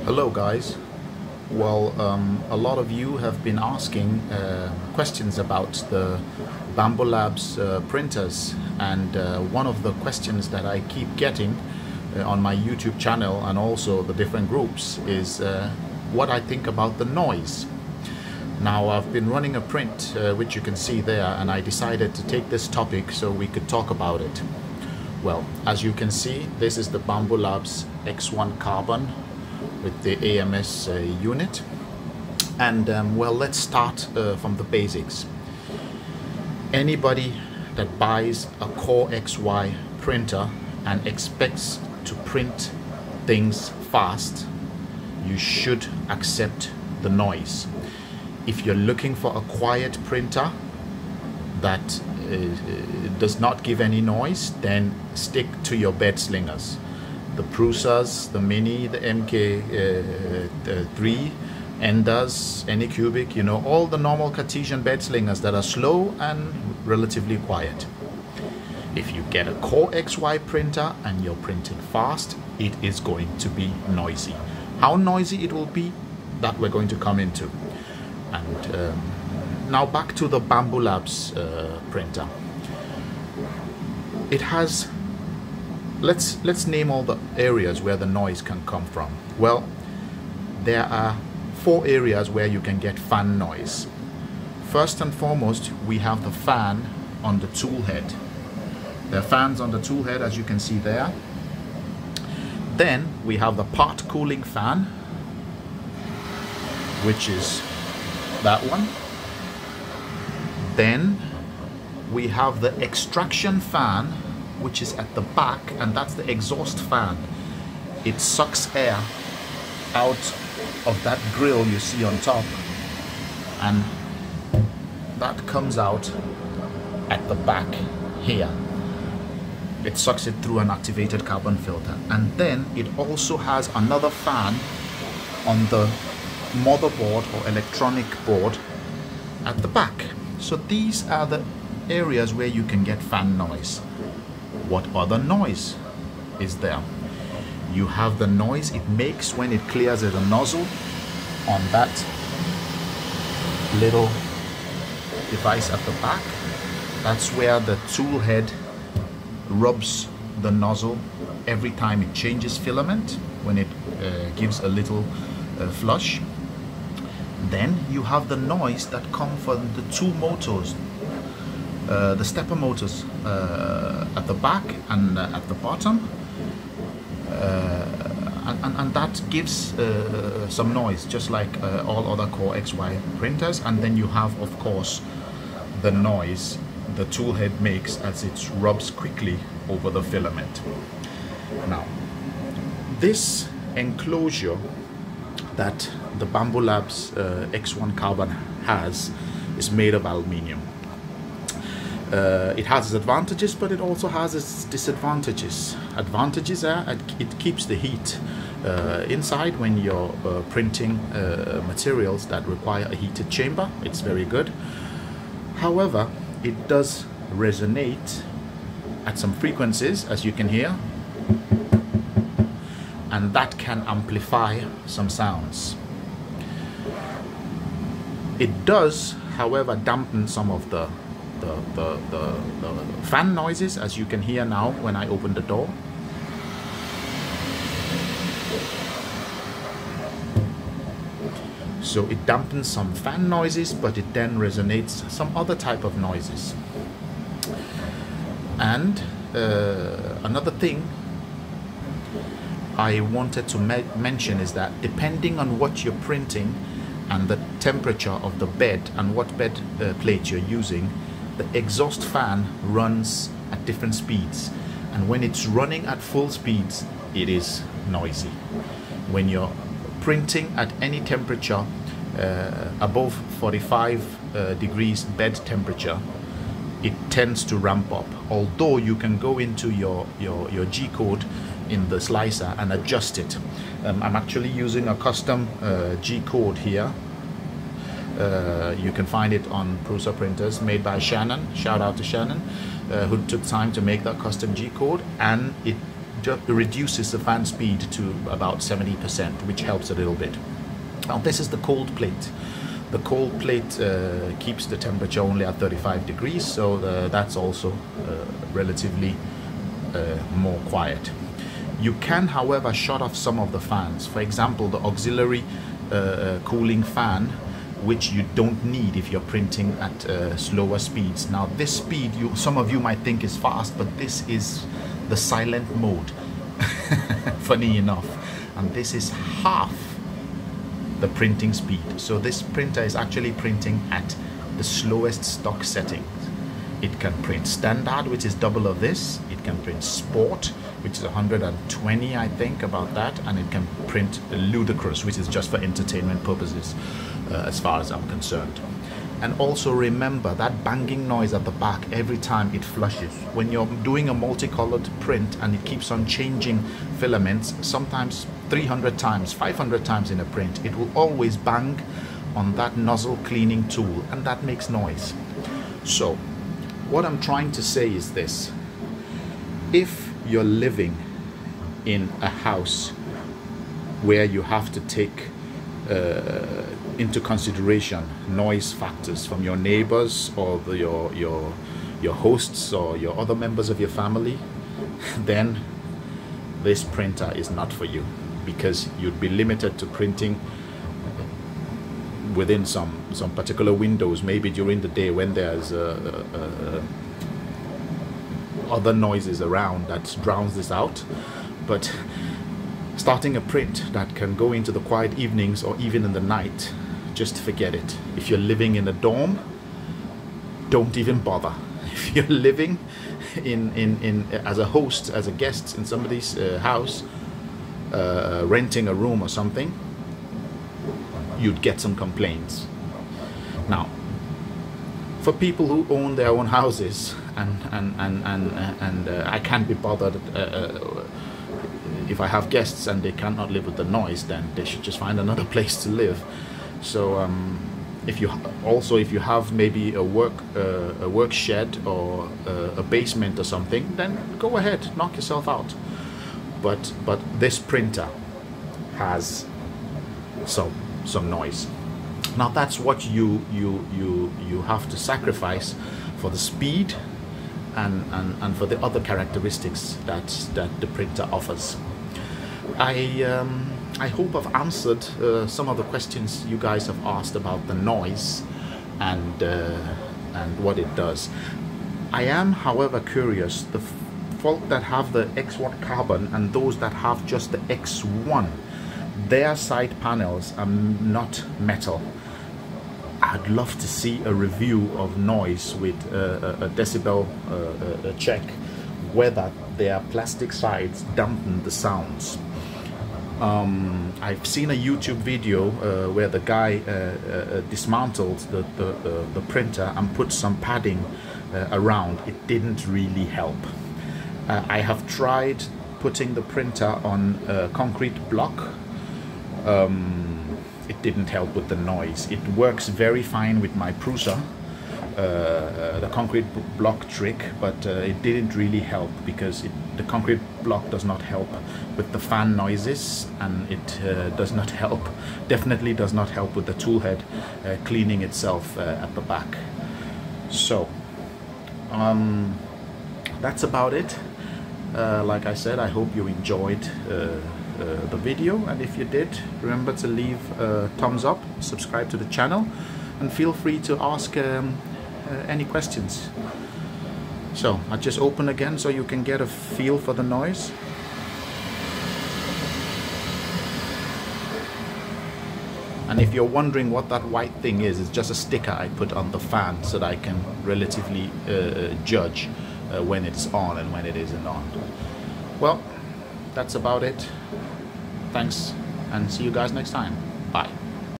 Hello guys. Well, a lot of you have been asking questions about the Bambulabs printers, and one of the questions that I keep getting on my YouTube channel and also the different groups is what I think about the noise. Now, I've been running a print which you can see there, and I decided to take this topic so we could talk about it. Well, as you can see, this is the Bambulabs X1 carbon with the AMS unit, and well, let's start from the basics. Anybody that buys a Core XY printer and expects to print things fast, you should accept the noise. If you're looking for a quiet printer that does not give any noise, then stick to your bed slingers. The Prusas, the Mini, the MK3, Enders, Anycubic, you know, all the normal Cartesian bed slingers that are slow and relatively quiet. If you get a Core XY printer and you're printing fast, it is going to be noisy. How noisy it will be, that we're going to come into. And now back to the Bambulabs printer. It has, let's name all the areas where the noise can come from. Well, there are 4 areas where you can get fan noise. First and foremost, we have the fan on the tool head. There are fans on the tool head, as you can see there. Then we have the part cooling fan, which is that one. Then we have the extraction fan, which is at the back, and that's the exhaust fan. It sucks air out of that grill you see on top, and that comes out at the back here. It sucks it through an activated carbon filter. And then it also has another fan on the motherboard or electronic board at the back. So these are the areas where you can get fan noise. What other noise is there? You have the noise it makes when it clears the nozzle on that little device at the back. That's where the tool head rubs the nozzle every time it changes filament, when it gives a little flush. Then you have the noise that comes from the 2 motors, the stepper motors at the back and at the bottom, and that gives some noise, just like all other Core XY printers. And then you have, of course, the noise the tool head makes as it rubs quickly over the filament. Now, this enclosure that the Bambulabs X1 carbon has is made of aluminium. It has its advantages, but it also has its disadvantages. Advantages are it keeps the heat inside when you're printing materials that require a heated chamber. It's very good. However, it does resonate at some frequencies, as you can hear, and that can amplify some sounds. It does, however, dampen some of the fan noises, as you can hear now when I open the door. So it dampens some fan noises, but it then resonates some other type of noises. And another thing I wanted to mention is that depending on what you're printing and the temperature of the bed and what bed plate you're using, the exhaust fan runs at different speeds, and when it's running at full speeds, it is noisy. When you're printing at any temperature above 45 degrees bed temperature, it tends to ramp up, although you can go into your G-code in the slicer and adjust it. I'm actually using a custom G-code here. You can find it on Prusa printers made by Shannon. Shout out to Shannon, who took time to make that custom G-code, and it reduces the fan speed to about 70%, which helps a little bit. Now this is the cold plate. The cold plate keeps the temperature only at 35 degrees, so that's also relatively more quiet. You can, however, shut off some of the fans. For example, the auxiliary cooling fan, which you don't need if you're printing at slower speeds. Now this speed, some of you might think is fast, but this is the silent mode, funny enough, and this is half the printing speed. So this printer is actually printing at the slowest stock settings. It can print standard, which is double of this. It can print sport, which is 120, I think, about that, and it can print ludicrous, which is just for entertainment purposes, as far as I'm concerned. And also remember that banging noise at the back every time it flushes. When you're doing a multicolored print and it keeps on changing filaments, sometimes 300 times, 500 times in a print, it will always bang on that nozzle cleaning tool, and that makes noise. So what I'm trying to say is this: if you're living in a house where you have to take into consideration noise factors from your neighbors or your hosts or your other members of your family, then this printer is not for you, because you'd be limited to printing within some particular windows, maybe during the day when there's other noises around that drowns this out. But starting a print that can go into the quiet evenings or even in the night, just forget it. If you're living in a dorm, don't even bother. If you're living in as a host, as a guest in somebody's house, renting a room or something, you'd get some complaints. Now, for people who own their own houses, and I can't be bothered if I have guests and they cannot live with the noise, then they should just find another place to live. So if you have maybe a work shed or a basement or something, then go ahead, knock yourself out. But this printer has some noise. Now that's what you have to sacrifice for the speed and for the other characteristics that the printer offers. I hope I've answered some of the questions you guys have asked about the noise and what it does. I am, however, curious, the folk that have the X1 carbon and those that have just the X1, their side panels are not metal. I'd love to see a review of noise with a decibel check, whether their plastic sides dampen the sounds. I've seen a YouTube video where the guy dismantled the printer and put some padding around. It didn't really help. I have tried putting the printer on a concrete block. It didn't help with the noise. It works very fine with my Prusa, the concrete block trick, but it didn't really help because the concrete block does not help with the fan noises, and it does not help, definitely does not help with the tool head cleaning itself at the back. So that's about it. Like I said, I hope you enjoyed the video, and if you did, remember to leave a thumbs up, subscribe to the channel, and feel free to ask any questions. So I'll just open again so you can get a feel for the noise. And if you're wondering what that white thing is, it's just a sticker I put on the fan so that I can relatively judge when it's on and when it isn't on. Well, that's about it. Thanks, and see you guys next time.